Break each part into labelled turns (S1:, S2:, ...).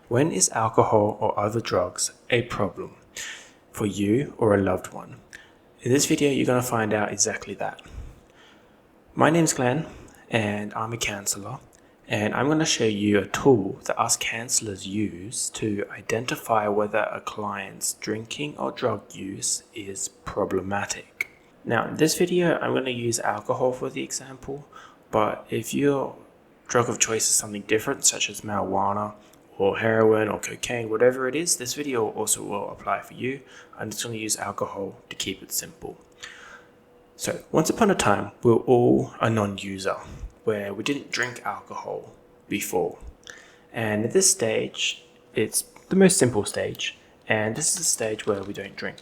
S1: When is alcohol or other drugs a problem for you or a loved one? In this video, you're going to find out exactly that. My name's Glenn, and I'm a counsellor, and I'm going to show you a tool that us counsellors use to identify whether a client's drinking or drug use is problematic. Now, in this video, I'm going to use alcohol for the example, but if your drug of choice is something different, such as marijuana or heroin or cocaine, whatever it is, this video also will apply for you. I'm just going to use alcohol to keep it simple. So, once upon a time, we were all a non-user, where we didn't drink alcohol before. And at this stage, it's the most simple stage, and this is the stage where we don't drink.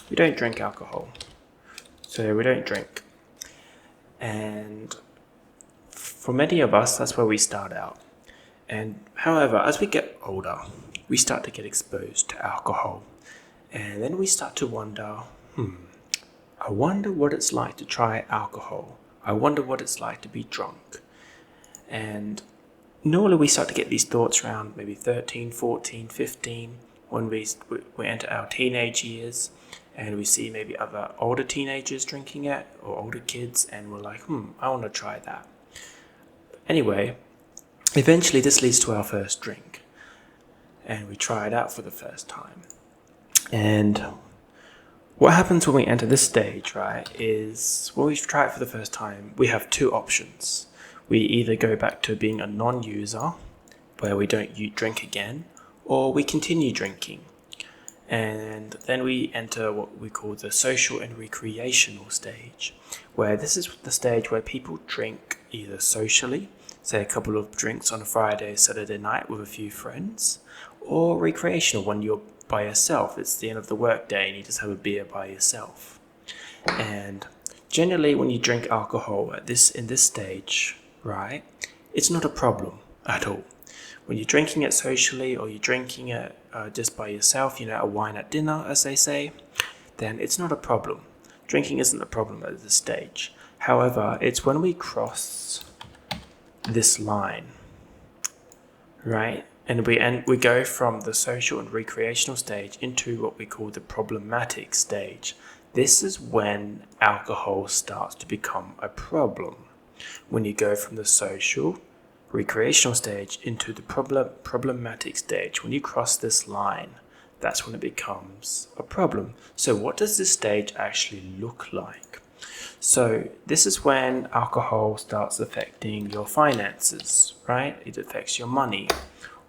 S1: We don't drink alcohol, so we don't drink. And for many of us, that's where we start out. And however, as we get older, we start to get exposed to alcohol. And then we start to wonder, I wonder what it's like to try alcohol. I wonder what it's like to be drunk. And normally we start to get these thoughts around maybe 13, 14, 15, when we enter our teenage years, and we see maybe other older teenagers drinking it, or older kids, and we're like, I want to try that. Anyway, eventually this leads to our first drink, and we try it out for the first time. And what happens when we enter this stage, right, is when we try it for the first time, we have two options. We either go back to being a non-user, where we don't drink again, or we continue drinking. And then we enter what we call the social and recreational stage, where this is the stage where people drink either socially, say a couple of drinks on a Friday, Saturday night with a few friends, or recreational, when you're by yourself. It's the end of the work day and you just have a beer by yourself. And generally when you drink alcohol in this stage, right, it's not a problem at all. When you're drinking it socially, or you're drinking it just by yourself, a wine at dinner, as they say, then it's not a problem. Drinking isn't a problem at this stage. However, it's when we cross this line, right, and we go from the social and recreational stage into what we call the problematic stage. This is when alcohol starts to become a problem. When you go from the social, recreational stage into the problematic stage, when you cross this line, that's when it becomes a problem. So what does this stage actually look like? So this is when alcohol starts affecting your finances, right? It affects your money,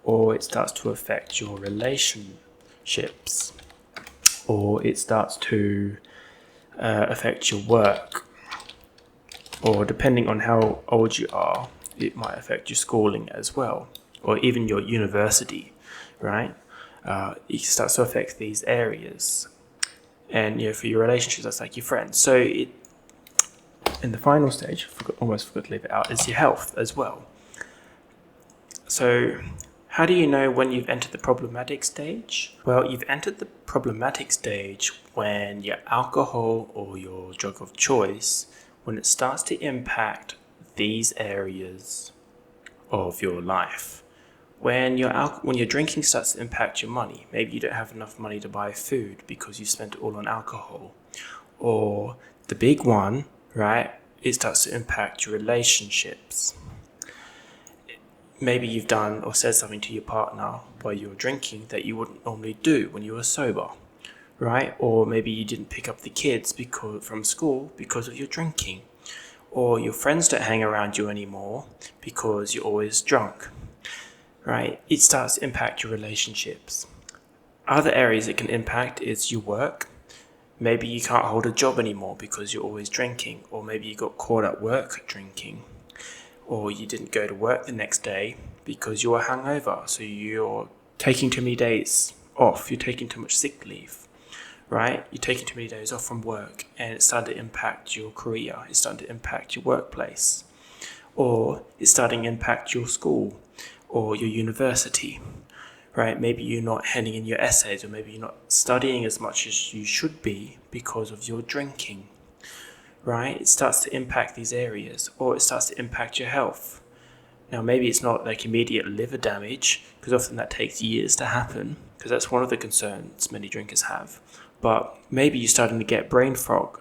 S1: or it starts to affect your relationships, or it starts to affect your work, or depending on how old you are, it might affect your schooling as well, or even your university, right? It starts to affect these areas. And for your relationships, that's like your friends. So in the final stage, almost forgot to leave it out, is your health as well. So how do you know when you've entered the problematic stage? Well, you've entered the problematic stage when your alcohol or your drug of choice, when it starts to impact these areas of your life. When your drinking starts to impact your money, maybe you don't have enough money to buy food because you spent it all on alcohol. Or the big one, right, it starts to impact your relationships. Maybe you've done or said something to your partner while you were drinking that you wouldn't normally do when you were sober, right? Or maybe you didn't pick up the kids from school because of your drinking. Or your friends don't hang around you anymore because you're always drunk, right? It starts to impact your relationships. Other areas it can impact is your work. Maybe you can't hold a job anymore because you're always drinking, or maybe you got caught at work drinking, or you didn't go to work the next day because you were hungover, so you're taking too many days off, you're taking too much sick leave. Right? You're taking too many days off from work, and it's starting to impact your career. It's starting to impact your workplace. Or it's starting to impact your school or your university. Right? Maybe you're not handing in your essays, or maybe you're not studying as much as you should be because of your drinking. Right? It starts to impact these areas, or it starts to impact your health. Now, maybe it's not like immediate liver damage, because often that takes years to happen, because that's one of the concerns many drinkers have. But maybe you're starting to get brain fog.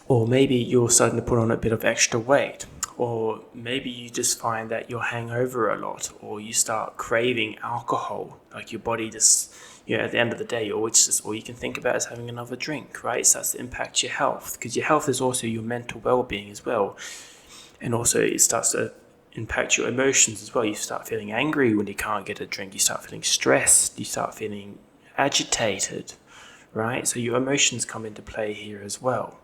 S1: Or maybe you're starting to put on a bit of extra weight. Or maybe you just find that you're hangover a lot, or you start craving alcohol. Like your body just, at the end of the day, all you can think about is having another drink, right? It starts to impact your health, because your health is also your mental well-being as well. And also it starts to impact your emotions as well. You start feeling angry when you can't get a drink. You start feeling stressed. You start feeling agitated, right? So your emotions come into play here as well.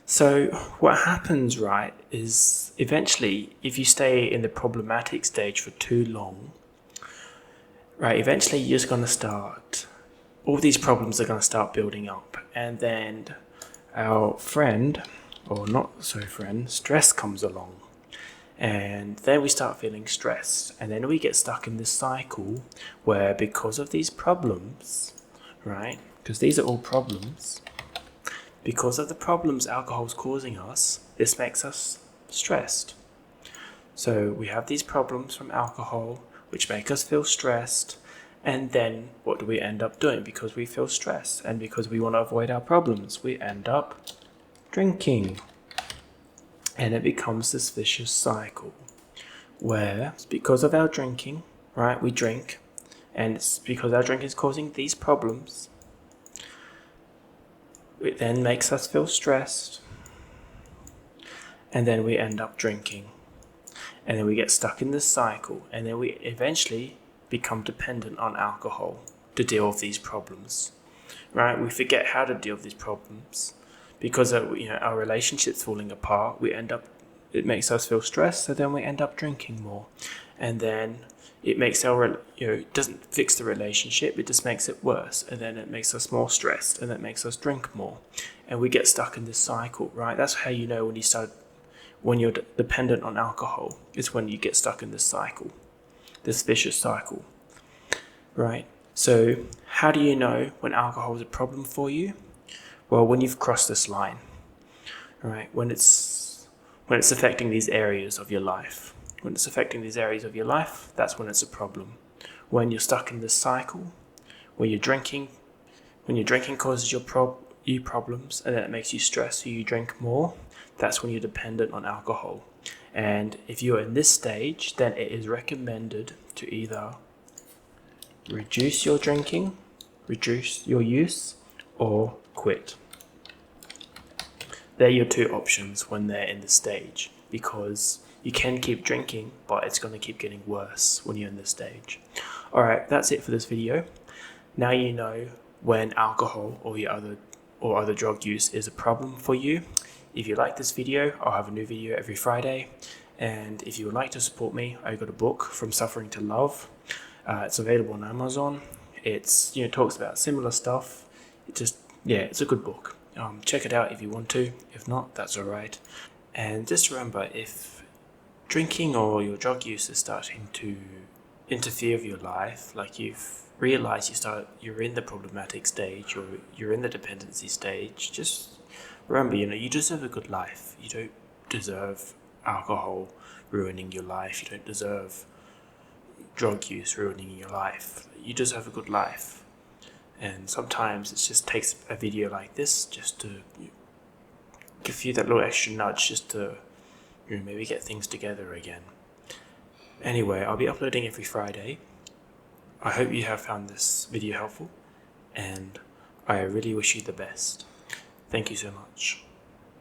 S1: So what happens, right, is eventually, if you stay in the problematic stage for too long, right, eventually you're just going to start, all these problems are going to start building up. And then our friend, or not so friend, stress comes along. And then we start feeling stressed. And then we get stuck in this cycle where, because of these problems, right, because these are all problems, because of the problems alcohol's causing us, this makes us stressed. So we have these problems from alcohol, which make us feel stressed. And then what do we end up doing? Because we feel stressed and because we want to avoid our problems, we end up drinking. And it becomes this vicious cycle where it's because of our drinking, right? We drink, and it's because our drinking is causing these problems. It then makes us feel stressed, and then we end up drinking. And then we get stuck in this cycle, and then we eventually become dependent on alcohol to deal with these problems, right? We forget how to deal with these problems because our relationship's falling apart. It makes us feel stressed, so then we end up drinking more. And then it makes it doesn't fix the relationship, it just makes it worse. And then it makes us more stressed, and that makes us drink more. And we get stuck in this cycle, right? That's how you know when you're dependent on alcohol. It's when you get stuck in this cycle, this vicious cycle, right? So how do you know when alcohol is a problem for you? Well, when you've crossed this line, right? When it's affecting these areas of your life. When it's affecting these areas of your life, that's when it's a problem. When you're stuck in this cycle, when you're drinking causes you problems, and then it makes you stress, so you drink more, that's when you're dependent on alcohol. And if you're in this stage, then it is recommended to either reduce your drinking, reduce your use, or quit. They're your two options when they're in this stage, because you can keep drinking, but it's going to keep getting worse when you're in this stage. Alright, that's it for this video. Now you know when alcohol or other drug use is a problem for you. If you like this video, I'll have a new video every Friday. And if you would like to support me, I got a book, From Suffering to Love. It's available on Amazon. It's talks about similar stuff. It's a good book. Check it out if you want to. If not, that's alright. And just remember, if drinking or your drug use is starting to interfere with your life, like you've realized you're in the problematic stage, or you're in the dependency stage, just remember, you deserve a good life. You don't deserve alcohol ruining your life. You don't deserve drug use ruining your life. You deserve a good life. And sometimes it just takes a video like this just to give you that little extra nudge, just to maybe get things together again. Anyway, I'll be uploading every Friday. I hope you have found this video helpful, and I really wish you the best. Thank you so much.